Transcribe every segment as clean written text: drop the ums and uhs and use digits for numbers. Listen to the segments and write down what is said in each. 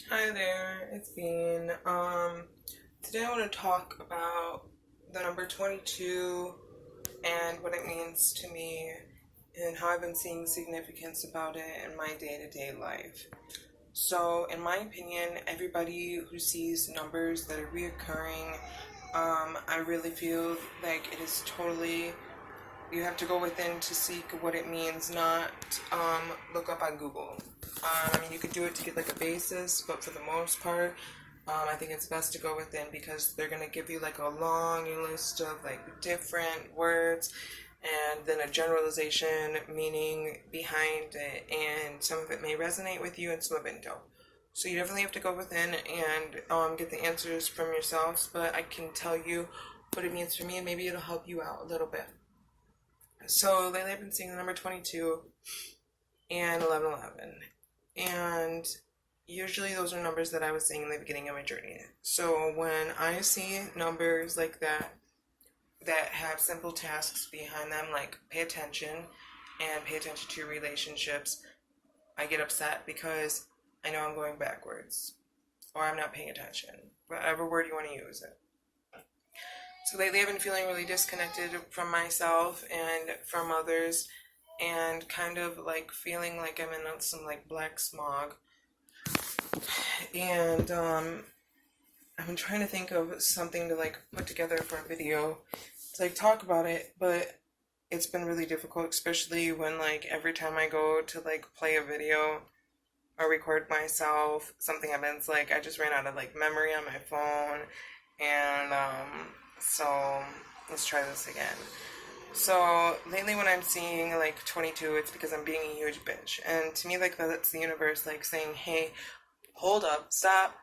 Hi there, it's Bean. Today I want to talk about the number 22 and what it means to me and how I've been seeing significance about it in my day-to-day life. So, in my opinion, everybody who sees numbers that are reoccurring, I really feel like it is totally, you have to go within to seek what it means, not look up on Google. You could do it to get like a basis, but for the most part, I think it's best to go within because they're gonna give you like a long list of like different words and then a generalization meaning behind it, and some of it may resonate with you and some of it don't. So you definitely have to go within and get the answers from yourselves, but I can tell you what it means for me and maybe it'll help you out a little bit. So lately I've been seeing the number 22 and 1111. And usually those are numbers that I was seeing in the beginning of my journey. So when I see numbers like that have simple tasks behind them, like pay attention and pay attention to your relationships, I get upset because I know I'm going backwards or I'm not paying attention. Whatever word you want to use it. So lately I've been feeling really disconnected from myself and from others and kind of like feeling like I'm in some like black smog. And I've been trying to think of something to like put together for a video to like talk about it, but it's been really difficult, especially when like every time I go to like play a video or record myself, something happens. Like I just ran out of like memory on my phone, and so let's try this again. So lately, when I'm seeing like 22, it's because I'm being a huge bitch, and to me, like that's the universe like saying, "Hey, hold up, stop,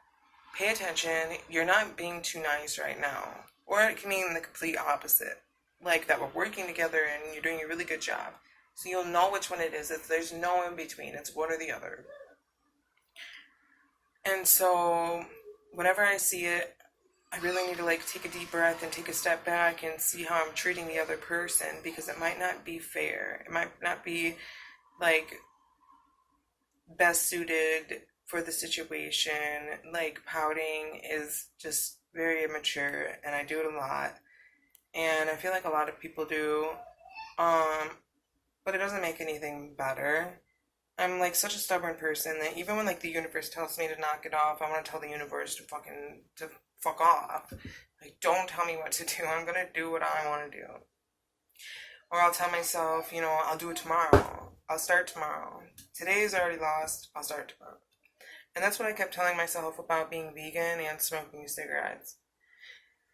pay attention. You're not being too nice right now." Or it can mean the complete opposite, like that we're working together and you're doing a really good job. So you'll know which one it is. There's no in between. It's one or the other. And so whenever I see it, I really need to like take a deep breath and take a step back and see how I'm treating the other person, because it might not be fair. It might not be like best suited for the situation. Like pouting is just very immature and I do it a lot. And I feel like a lot of people do. Um but it doesn't make anything better. I'm like such a stubborn person that even when like the universe tells me to knock it off, I want to tell the universe to fuck off. Like don't tell me what to do. I'm gonna do what I want to do. Or I'll tell myself, I'll do it tomorrow. I'll start tomorrow. Today is already lost. I'll start tomorrow. And that's what I kept telling myself about being vegan and smoking cigarettes.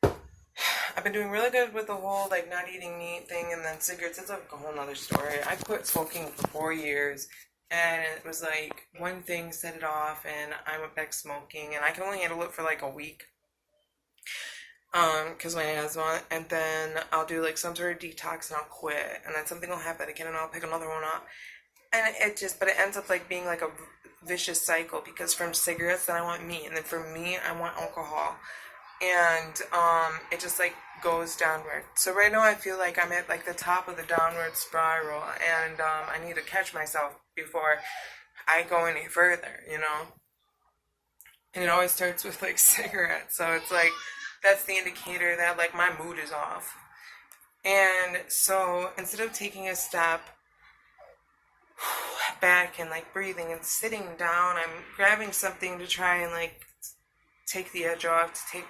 I've been doing really good with the whole like not eating meat thing, and then cigarettes, it's like a whole nother story. I quit smoking for 4 years, and it was like one thing set it off, and I went back smoking, and I can only handle it for like a week. Because my asthma, and then I'll do like some sort of detox and I'll quit, and then something will happen again, and I'll pick another one up, and but it ends up like being like a vicious cycle, because from cigarettes, then I want meat, and then from meat, I want alcohol, and it just like goes downward. So right now, I feel like I'm at like the top of the downward spiral, and I need to catch myself before I go any further. And it always starts with like cigarettes, so it's like that's the indicator that like my mood is off. And so instead of taking a step back and like breathing and sitting down, I'm grabbing something to try and like take the edge off, to take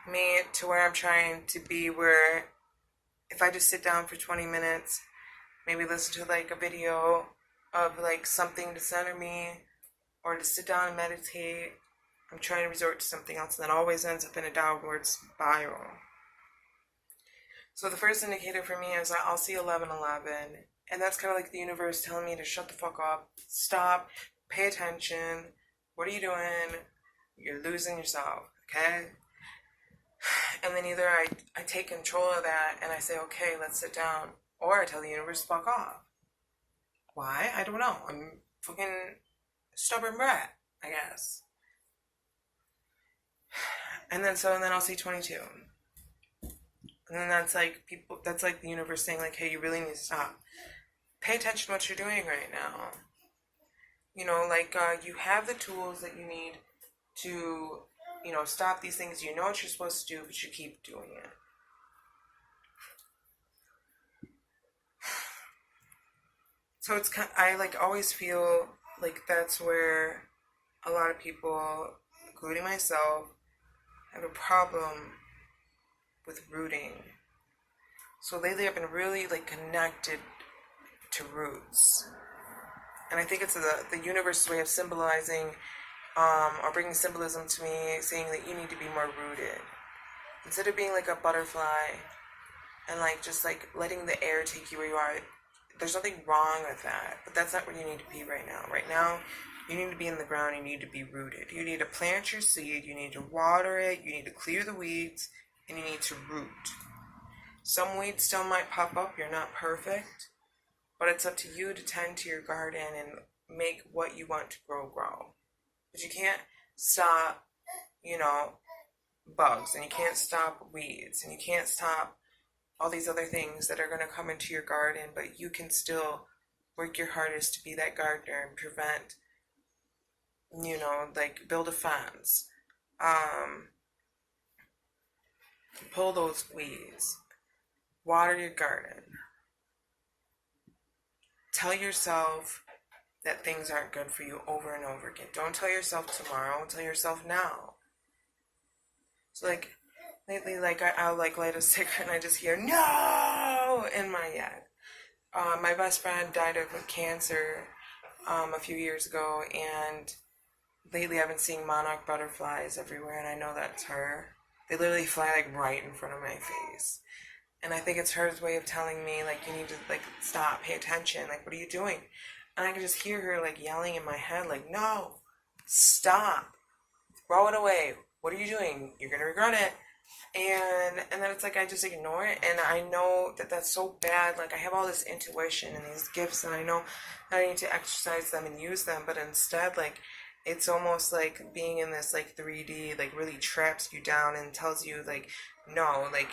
me to where I'm trying to be, where if I just sit down for 20 minutes, maybe listen to like a video of like something to center me, or to sit down and meditate, I'm trying to resort to something else, and that always ends up in a downward spiral. So the first indicator for me is that I'll see 1111, and that's kind of like the universe telling me to shut the fuck up, stop, pay attention. What are you doing? You're losing yourself, okay? And then either I take control of that and I say, okay, let's sit down, or I tell the universe to fuck off. Why? I don't know. I'm fucking stubborn brat, I guess. And then I'll see 22. And then that's like the universe saying like, hey, you really need to stop. Pay attention to what you're doing right now. You have the tools that you need to, you know, stop these things you know what you're supposed to do, but you keep doing it. So it's kind I like always feel like that's where a lot of people, including myself, have a problem with rooting. So lately I've been really like connected to roots. And I think it's the universe's way of symbolizing or bringing symbolism to me, saying that you need to be more rooted. Instead of being like a butterfly and like just like letting the air take you where you are, there's nothing wrong with that. But that's not where you need to be right now. Right now, you need to be in the ground, you need to be rooted. You need to plant your seed, you need to water it, you need to clear the weeds, and you need to root. Some weeds still might pop up, you're not perfect, but it's up to you to tend to your garden and make what you want to grow. But you can't stop, you know, bugs, and you can't stop weeds, and you can't stop all these other things that are going to come into your garden, but you can still work your hardest to be that gardener and prevent, you know, like build a fence, pull those weeds, water your garden. Tell yourself that things aren't good for you over and over again. Don't tell yourself tomorrow, tell yourself now. So like lately, like I'll like light a cigarette and I just hear no in my head. My best friend died of cancer a few years ago, and lately I've been seeing monarch butterflies everywhere, and I know that's her. They literally fly like right in front of my face. And I think it's her way of telling me, like, you need to, like, stop, pay attention, like, what are you doing? And I can just hear her, like, yelling in my head, like, no, stop, throw it away, what are you doing? You're going to regret it. And then it's like I just ignore it, and I know that that's so bad. Like, I have all this intuition and these gifts, and I know that I need to exercise them and use them, but instead, like, it's almost like being in this, like, 3D, like, really traps you down and tells you, like, no, like,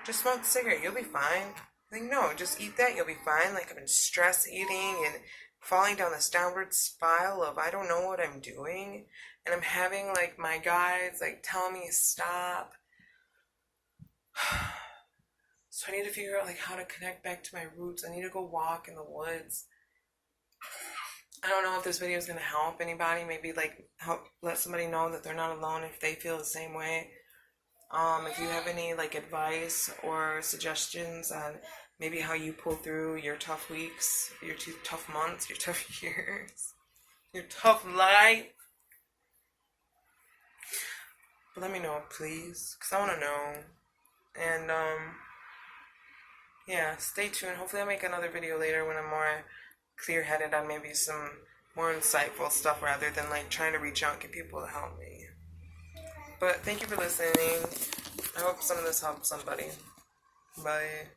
just smoke a cigarette, you'll be fine. Like, no, just eat that, you'll be fine. Like, I've been stress eating and falling down this downward spiral of I don't know what I'm doing. And I'm having, like, my guides, like, tell me stop. So I need to figure out, like, how to connect back to my roots. I need to go walk in the woods. I don't know if this video is going to help anybody. Maybe, like, help let somebody know that they're not alone if they feel the same way. If you have any like advice or suggestions on maybe how you pull through your tough weeks, your tough months, your tough years, your tough life, but let me know, please, because I want to know. And yeah, stay tuned. Hopefully I'll make another video later when I'm more clear-headed on maybe some more insightful stuff rather than like trying to reach out and get people to help me. But thank you for listening. I hope some of this helps somebody. Bye.